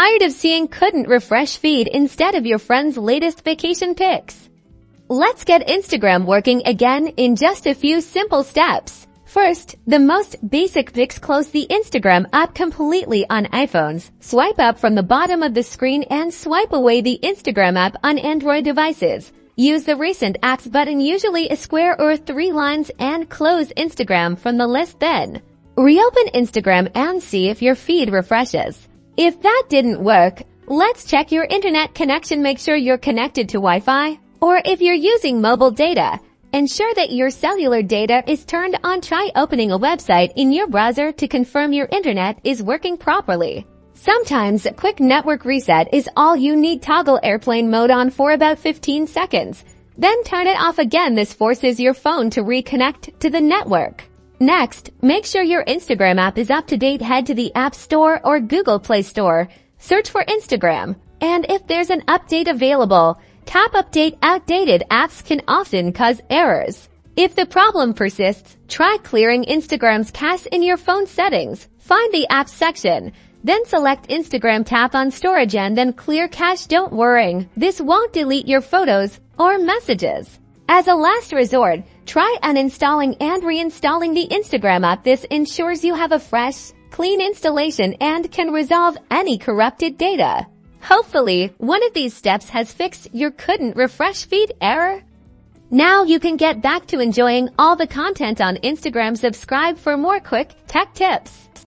Tired of seeing couldn't refresh feed instead of your friend's latest vacation pics? Let's get Instagram working again in just a few simple steps. First, the most basic fix: close the Instagram app completely on iPhones. Swipe up from the bottom of the screen and swipe away the Instagram app on Android devices. Use the Recent Apps button, usually a square or 3 lines, and close Instagram from the list. Then, reopen Instagram and see if your feed refreshes. If that didn't work, let's check your internet connection. Make sure you're connected to Wi-Fi, or if you're using mobile data, ensure that your cellular data is turned on. Try opening a website in your browser to confirm your internet is working properly. Sometimes a quick network reset is all you need. Toggle airplane mode on for about 15 seconds, then turn it off again. This forces your phone to reconnect to the network. Next, make sure your Instagram app is up to date. Head to the App Store or Google Play Store. Search for Instagram, and if there's an update available, tap Update. Outdated apps can often cause errors. If the problem persists, try clearing Instagram's cache in your phone settings. Find the Apps section, then select Instagram, tap on Storage, and then Clear Cache. Don't worry, this won't delete your photos or messages. As a last resort, try uninstalling and reinstalling the Instagram app. This ensures you have a fresh, clean installation and can resolve any corrupted data. Hopefully, one of these steps has fixed your couldn't refresh feed error. Now you can get back to enjoying all the content on Instagram. Subscribe for more quick tech tips.